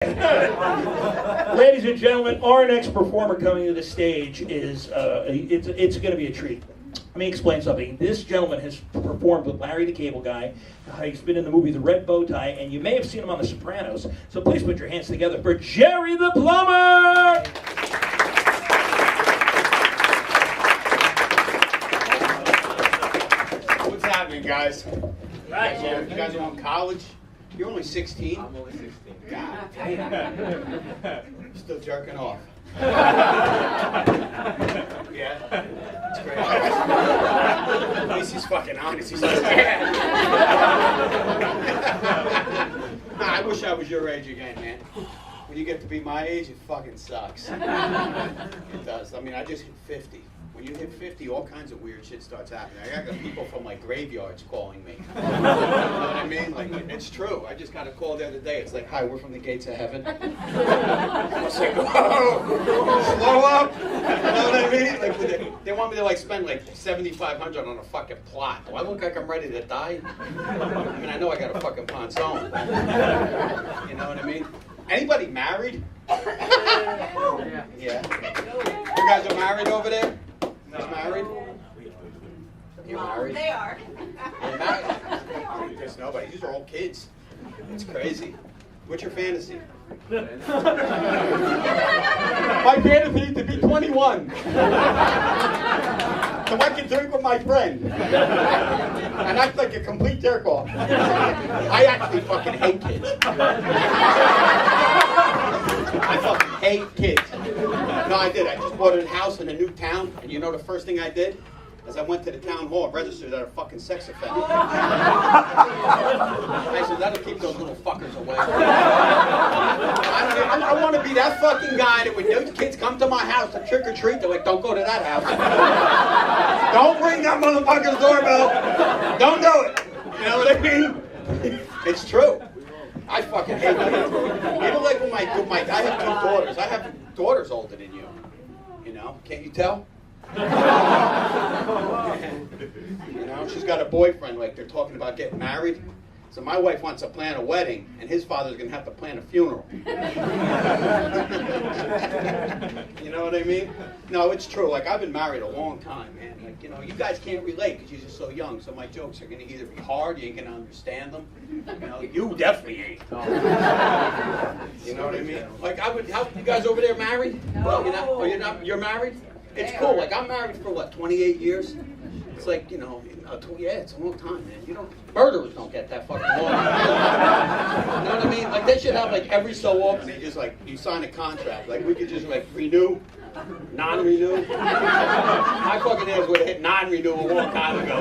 Ladies and gentlemen, our next performer coming to the stage is it's going to be a treat. Let me explain something. This gentleman has performed with Larry the Cable Guy. He's been in the movie The Red Bow Tie, and you may have seen him on The Sopranos. So please put your hands together for Jerry the Plumber! What's happening, guys? Right, You guys are on college? You're only 16? I'm only 16. God damn. Still jerking off. Yeah? It's great. At least he's fucking honest. He's like, yeah. I wish I was your age again, man. When you get to be my age, it fucking sucks. It does. I mean, I just hit 50. When you hit 50, all kinds of weird shit starts happening. I got people from like graveyards calling me. You know what I mean? Like, it's true. I just got a call the other day. It's like, hi, we're from the gates of heaven. I was like, whoa, slow up. You know what I mean? Like, they want me to like spend like $7,500 on a fucking plot. Do I look like I'm ready to die? I mean, I know I got a fucking ponson. You know what I mean? Anybody married? Yeah. You guys are married over there? He's married? You're married? They are. You're married? There's nobody. These are all kids. It's crazy. What's your fantasy? My fantasy is to be 21. So I can drink with my friend. And act like a complete jerk-off. I actually fucking hate kids. I fucking hate kids. No, I did. I just bought a house in a new town, and you know the first thing I did? As I went to the town hall and registered as a fucking sex offender. I said, that'll keep those little fuckers away. I want to be that fucking guy that when those kids come to my house to trick or treat, they're like, don't go to that house. Don't ring that motherfucker's doorbell. Don't do it. You know what I mean? It's true. I fucking hate kids. Even like with my, I have two daughters. I have daughters older than you. You know, can't you tell? You know, she's got a boyfriend, like they're talking about getting married. So my wife wants to plan a wedding, and his father's going to have to plan a funeral. You know what I mean? No, it's true. Like, I've been married a long time, man. Like, you know, you guys can't relate because you're just so young. So my jokes are going to either be hard, you ain't going to understand them. You know, you definitely ain't. You know what I mean? Like, how you guys over there married? Well, you're not, oh, you're married? It's cool. Like, I'm married for, what, 28 years? It's like, you know, yeah, it's a long time, man. You don't, murderers don't get that fucking long. You know what I mean? Like, they should have, like, every so often, they just, like, you sign a contract. Like, we could just, like, renew, non-renew. My fucking ass would have hit non-renew a long time ago.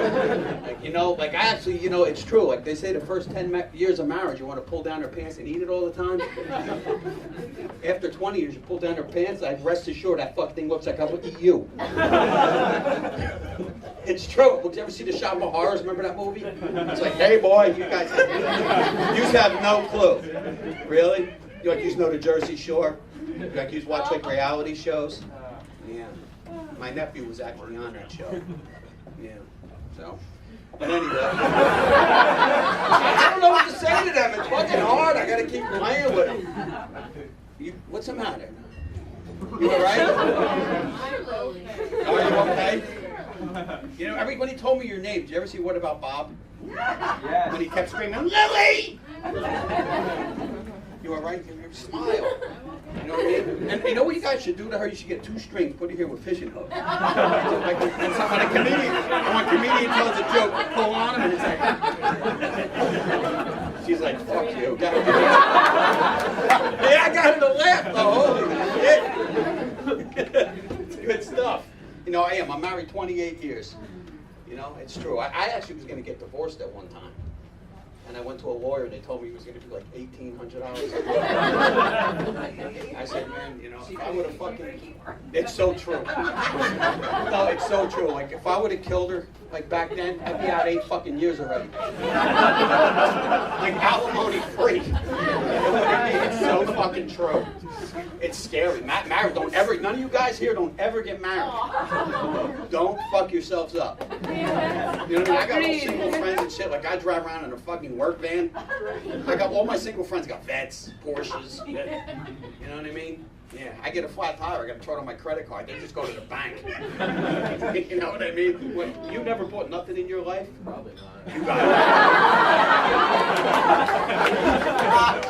Like, you know, like, I actually, you know, it's true. Like, they say the first 10 years of marriage, you want to pull down their pants and eat it all the time. After 20 years, you pull down their pants, I'd rest assured that fucking thing looks like I would eat you. It's true. Did you ever see The Shop of Horrors? Remember that movie? It's like, hey, boy, you guys have no clue. Really? You like, you know the Jersey Shore? You like, you watch, like, reality shows? Yeah. My nephew was actually on that show. Yeah. So, but anyway. I don't know what to say to them. It's fucking hard. I got to keep playing with them. What's the matter? You all right? Are you okay? You know, everybody told me your name. Did you ever see What About Bob? Yes. When he kept screaming, Lily! You all right? Smile. You know what I mean? And you know what you guys should do to her? You should get 2 strings, put her here with fishing hooks. Like when a comedian tells a joke, pull on him, and it's like... She's like, fuck you. Yeah, I got him to laugh, though. Holy shit. It's good stuff. You know, I'm married 28 years. You know, it's true. I actually was going to get divorced at one time. And I went to a lawyer, and they told me it was going to be like $1,800. I said, man, you know, if I would have fucking... It's so true. No, it's so true. Like, if I would have killed her, Like back then, I'd be out 8 fucking years already. Like alimony free. You know what I mean? It's so fucking true. It's scary. Married, don't ever, none of you guys here don't ever get married. Don't fuck yourselves up. You know what I mean? I got all single friends and shit. Like I drive around in a fucking work van. I got all my single friends got vets, Porsches. You know what I mean? Yeah, I get a flat tire, I got to throw it on my credit card. They just go to the bank. You know what I mean? When, you never bought nothing in your life? Probably not. You got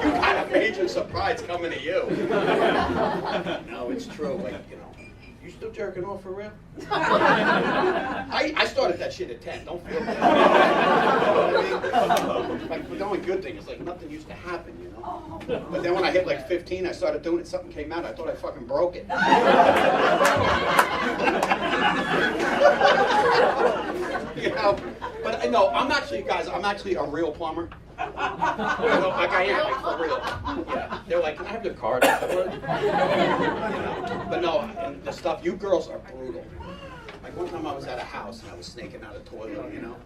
you got a major surprise coming to you. No, it's true. Like, you know, you still jerking off for real? I started that shit at 10. Don't feel bad. You know what I mean? Like, the only good thing is, like, nothing used to happen, you know? But then when I hit, like, 15, I started doing it. Something came out. I thought I fucking broke it. You know? But, no, I'm actually, guys, I'm actually a real plumber. You know, like I am, like, for real. Yeah. They're like, can I have your card afterwards? You know? But no, and the stuff, you girls are brutal. Like one time I was at a house and I was snaking out a toilet, you know?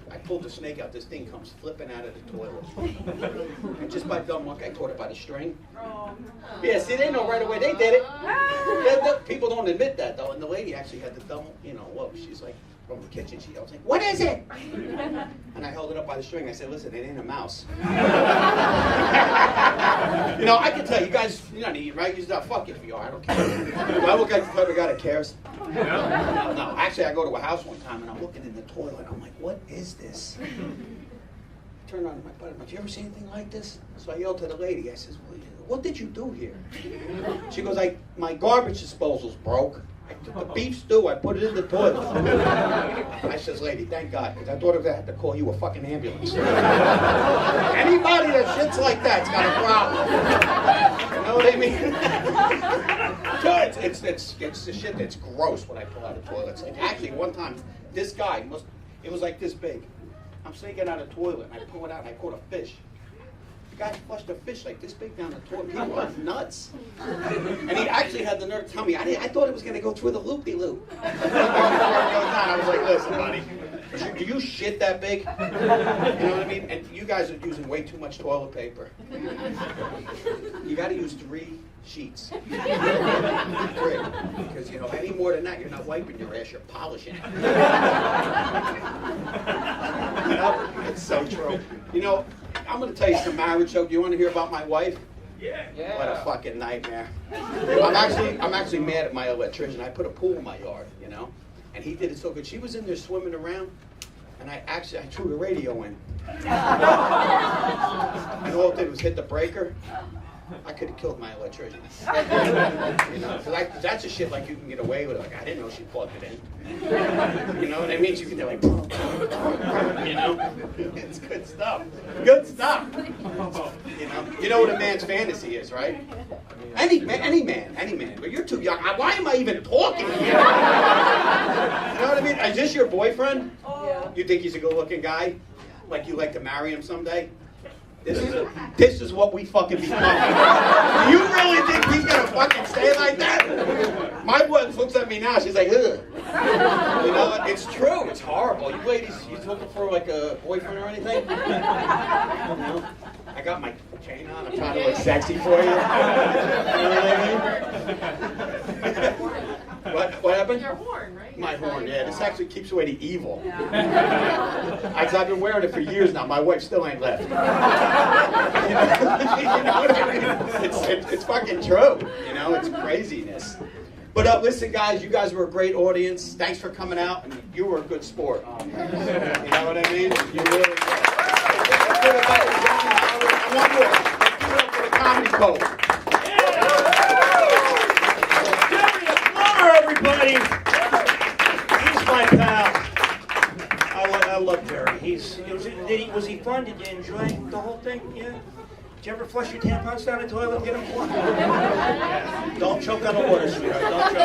I pulled the snake out, this thing comes flipping out of the toilet. And just by dumb luck, I caught it by the string. Yeah, see, they know right away, they did it. People don't admit that, though. And the lady actually had the dumb, you know, look, she's like, from the kitchen, she yelled, like, what is it? And I held it up by the string. I said, listen, it ain't a mouse. You know, I can tell you guys, you know, right? You just fuck it if you are. I don't care. Do I look like the type of guy that cares? No. Actually, I go to a house one time and I'm looking in the toilet. I'm like, what is this? I turned on my butt. I'm like, you ever see anything like this? So I yelled to the lady. I says, well, what did you do here? She goes, my garbage disposal's broke. I took the beef stew, I put it in the toilet. I says, lady, thank God, because I thought I had to call you a fucking ambulance. Anybody that shits like that's got a problem. You know what I mean? So it's the shit that's gross when I pull out of toilets. Like, actually, one time, this guy, it was like this big. I'm sneaking out of the toilet, and I pull it out, and I caught a fish. The guy flushed a fish like this big down the toilet. People are nuts. And he actually had the nerve to tell me, I thought it was going to go through the loop-de-loop. I was like, listen, buddy, do you shit that big? You know what I mean? And you guys are using way too much toilet paper. You got to use 3 sheets. 3. Because, you know, any more than that, you're not wiping your ass, you're polishing it. You know? It's so true. You know, I'm going to tell you some marriage joke. Do you want to hear about my wife? Yeah. What a fucking nightmare. I'm actually mad at my electrician. I put a pool in my yard, you know, and he did it so good. She was in there swimming around, and I threw the radio in. And all it did was hit the breaker. I could have killed my electrician. You know, that's a shit like you can get away with. Like, I didn't know she plugged it in. You know what I mean? You can do like, you know, it's good stuff. Good stuff. You know what a man's fantasy is, right? Any man. But you're too young. Why am I even talking to you? You know what I mean? Is this your boyfriend? Yeah. You think he's a good-looking guy? Like you like to marry him someday? This is what we fucking become. Do you really think he's gonna fucking stay like that? My wife looks at me now, she's like, ugh. You know, it's true, it's horrible. You ladies, you looking for like a boyfriend or anything? You know? I got my chain on, I'm trying to look sexy for you. You know what I mean? What happened? Your horn, right? My horn, yeah. This actually keeps away the evil. I've been wearing it for years now. My wife still ain't left. You know what I mean? It's fucking true. You know, it's craziness. But listen, guys, you guys were a great audience. Thanks for coming out, and you were a good sport. You know what I mean? You really were. One more. Let's give it up for the comedy coach. Everybody, he's my pal. I love Jerry. Was he fun? Did you enjoy the whole thing? Yeah. Did you ever flush your tampons down the toilet and get them? Don't choke on the water, sweetheart. Don't choke.